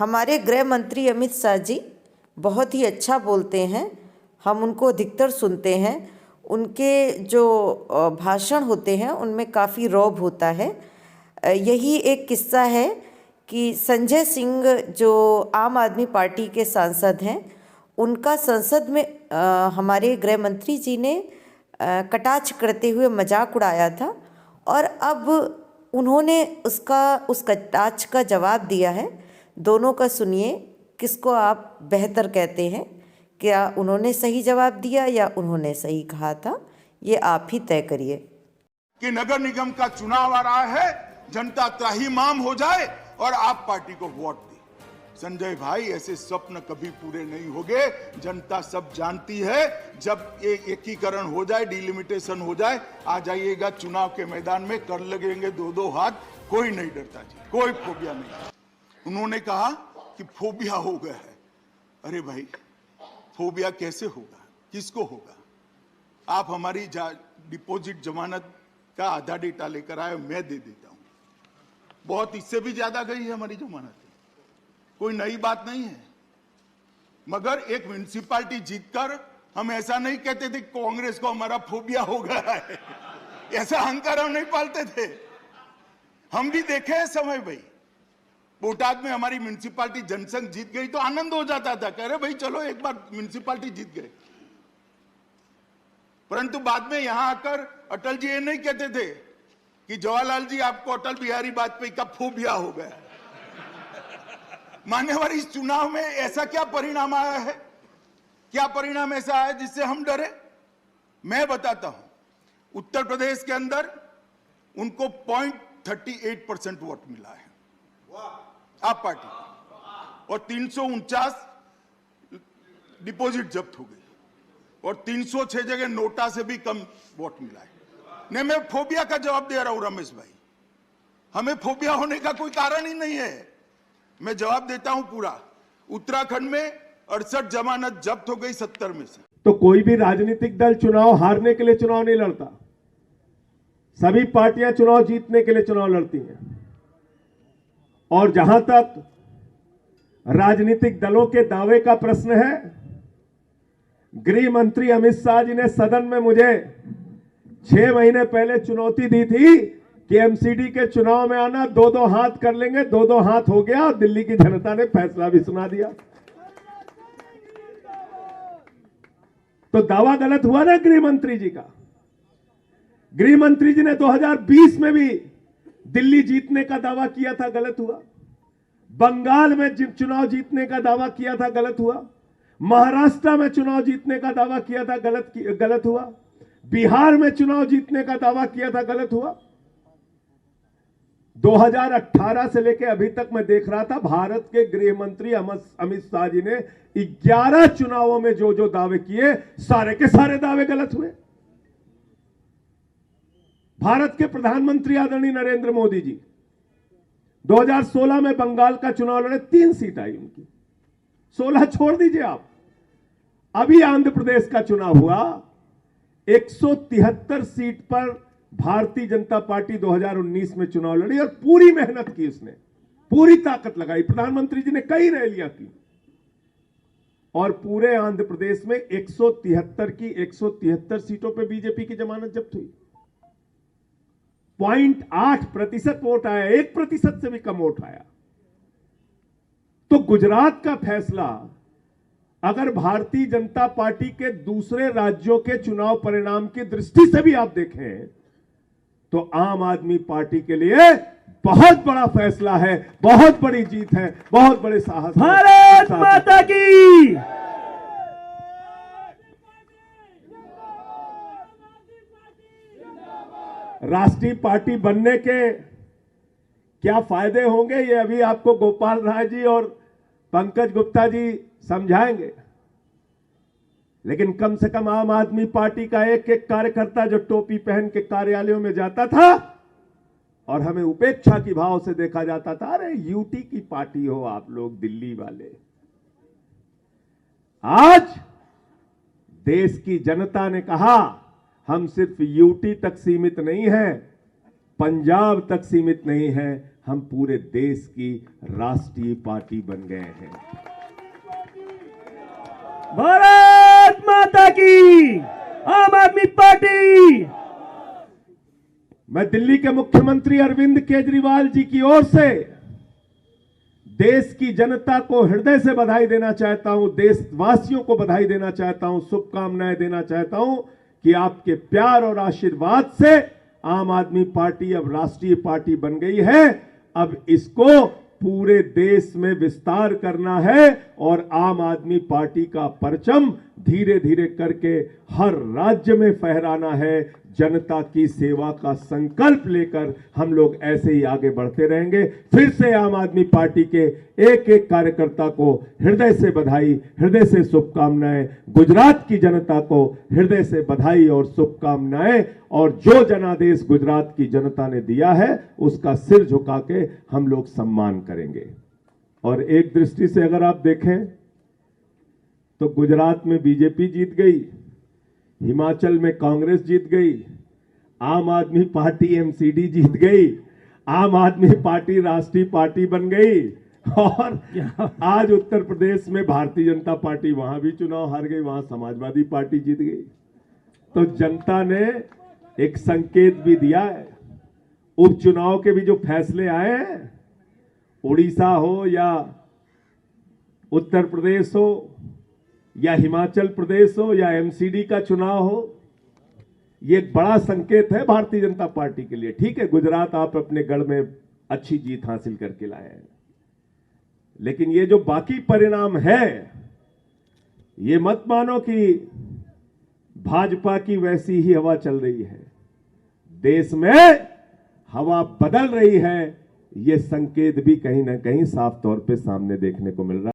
हमारे गृह मंत्री अमित शाह जी बहुत ही अच्छा बोलते हैं। हम उनको अधिकतर सुनते हैं। उनके जो भाषण होते हैं उनमें काफ़ी रौब होता है। यही एक किस्सा है कि संजय सिंह जो आम आदमी पार्टी के सांसद हैं, उनका संसद में हमारे गृह मंत्री जी ने कटाक्ष करते हुए मजाक उड़ाया था और अब उन्होंने उस कटाक्ष का जवाब दिया है। दोनों का सुनिए, किसको आप बेहतर कहते हैं? क्या उन्होंने सही जवाब दिया या उन्होंने सही कहा था? ये आप ही तय करिए। कि नगर निगम का चुनाव आ रहा है, जनता त्राहिमाम हो जाए और आप पार्टी को वोट दे। संजय भाई, ऐसे स्वप्न कभी पूरे नहीं होंगे। जनता सब जानती है। जब एकीकरण हो जाए, डिलिमिटेशन हो जाए, आ जाइएगा चुनाव के मैदान में, कर लगेंगे दो दो हाथ। कोई नहीं डरता जी, कोई फोबिया नहीं। उन्होंने कहा कि फोबिया हो गया है। अरे भाई, फोबिया कैसे होगा? किसको होगा? आप हमारी डिपॉजिट जमानत का आधा डेटा लेकर आए, मैं दे देता हूं। बहुत इससे भी ज्यादा गई है हमारी जमानत, कोई नई बात नहीं है। मगर एक म्युनिसिपैलिटी जीतकर हम ऐसा नहीं कहते थे कांग्रेस को हमारा फोबिया हो गया है। ऐसा अहंकार हम नहीं पालते थे। हम भी देखे हैं समय भाई, बोटाद में हमारी म्युनिसिपैलिटी जनसंघ जीत गई तो आनंद हो जाता था, कह रहे भाई चलो एक बार म्युनिसिपैलिटी जीत गए। परंतु बाद में यहां आकर अटल जी ये नहीं कहते थे कि जवाहरलाल जी आपको अटल बिहारी वाजपेयी का फोबिया हो गया। मान्यवर, इस चुनाव में ऐसा क्या परिणाम आया है? क्या परिणाम ऐसा आया जिससे हम डरे? मैं बताता हूं। उत्तर प्रदेश के अंदर उनको 0.38% वोट मिला है आप पार्टी को, और 349 डिपॉजिट जब्त हो गई और 306 जगह नोटा से भी कम वोट मिला है। नहीं, मैं फोबिया का जवाब दे रहा हूं रमेश भाई। हमें फोबिया होने का कोई कारण ही नहीं है। मैं जवाब देता हूं पूरा। उत्तराखंड में 68 जमानत जब्त हो गई 70 में से। तो कोई भी राजनीतिक दल चुनाव हारने के लिए चुनाव नहीं लड़ता। सभी पार्टियां चुनाव जीतने के लिए चुनाव लड़ती हैं। और जहां तक राजनीतिक दलों के दावे का प्रश्न है, गृह मंत्री अमित शाह जी ने सदन में मुझे 6 महीने पहले चुनौती दी थी कि एमसीडी के चुनाव में आना, 2-2 हाथ कर लेंगे। 2-2 हाथ हो गया और दिल्ली की जनता ने फैसला भी सुना दिया। तो दावा गलत हुआ ना गृह मंत्री जी का। गृह मंत्री जी ने 2020 में भी दिल्ली जीतने का दावा किया था, गलत हुआ। बंगाल में चुनाव जीतने का दावा किया था, गलत हुआ। महाराष्ट्र में चुनाव जीतने का दावा किया था, गलत हुआ। बिहार में चुनाव जीतने का दावा किया था, गलत हुआ। 2018 से लेकर अभी तक मैं देख रहा था, भारत के गृह मंत्री अमित शाह जी ने 11 चुनावों में जो जो दावे किए, सारे के सारे दावे गलत हुए। भारत के प्रधानमंत्री आदरणीय नरेंद्र मोदी जी 2016 में बंगाल का चुनाव लड़े, 3 सीट आई उनकी। 16 छोड़ दीजिए आप। अभी आंध्र प्रदेश का चुनाव हुआ, 173 सीट पर भारतीय जनता पार्टी 2019 में चुनाव लड़ी और पूरी मेहनत की उसने, पूरी ताकत लगाई। प्रधानमंत्री जी ने कई रैलियां की और पूरे आंध्र प्रदेश में 173 की 173 सीटों पर बीजेपी की जमानत जब्त हुई। 0.8% वोट आया, 1% से भी कम वोट आया। तो गुजरात का फैसला अगर भारतीय जनता पार्टी के दूसरे राज्यों के चुनाव परिणाम की दृष्टि से भी आप देखें तो आम आदमी पार्टी के लिए बहुत बड़ा फैसला है, बहुत बड़ी जीत है, बहुत बड़े साहस। भारत माता की। राष्ट्रीय पार्टी बनने के क्या फायदे होंगे, ये अभी आपको गोपाल राय जी और पंकज गुप्ता जी समझाएंगे। लेकिन कम से कम आम आदमी पार्टी का एक एक कार्यकर्ता जो टोपी पहन के कार्यालयों में जाता था और हमें उपेक्षा की भाव से देखा जाता था, अरे यूटी की पार्टी हो आप लोग दिल्ली वाले। आज देश की जनता ने कहा हम सिर्फ यूटी तक सीमित नहीं है, पंजाब तक सीमित नहीं है, हम पूरे देश की राष्ट्रीय पार्टी बन गए हैं। भारत माता की, आम आदमी पार्टी। मैं दिल्ली के मुख्यमंत्री अरविंद केजरीवाल जी की ओर से देश की जनता को हृदय से बधाई देना चाहता हूं, देशवासियों को बधाई देना चाहता हूं, शुभकामनाएं देना चाहता हूं कि आपके प्यार और आशीर्वाद से आम आदमी पार्टी अब राष्ट्रीय पार्टी बन गई है। अब इसको पूरे देश में विस्तार करना है और आम आदमी पार्टी का परचम धीरे धीरे करके हर राज्य में फहराना है। जनता की सेवा का संकल्प लेकर हम लोग ऐसे ही आगे बढ़ते रहेंगे। फिर से आम आदमी पार्टी के एक एक कार्यकर्ता को हृदय से बधाई, हृदय से शुभकामनाएं। गुजरात की जनता को हृदय से बधाई और शुभकामनाएं। और जो जनादेश गुजरात की जनता ने दिया है उसका सिर झुका के हम लोग सम्मान करेंगे। और एक दृष्टि से अगर आप देखें तो गुजरात में बीजेपी जीत गई, हिमाचल में कांग्रेस जीत गई, आम आदमी पार्टी एमसीडी जीत गई, आम आदमी पार्टी राष्ट्रीय पार्टी बन गई और आज उत्तर प्रदेश में भारतीय जनता पार्टी वहां भी चुनाव हार गई, वहां समाजवादी पार्टी जीत गई। तो जनता ने एक संकेत भी दिया है। उपचुनाव के भी जो फैसले आए हैं, उड़ीसा हो या उत्तर प्रदेश हो या हिमाचल प्रदेश हो या एमसीडी का चुनाव हो, ये एक बड़ा संकेत है भारतीय जनता पार्टी के लिए। ठीक है, गुजरात आप अपने गढ़ में अच्छी जीत हासिल करके लाए हैं, लेकिन ये जो बाकी परिणाम है, ये मत मानो कि भाजपा की वैसी ही हवा चल रही है। देश में हवा बदल रही है, ये संकेत भी कहीं ना कहीं साफ तौर पे सामने देखने को मिल रहा है।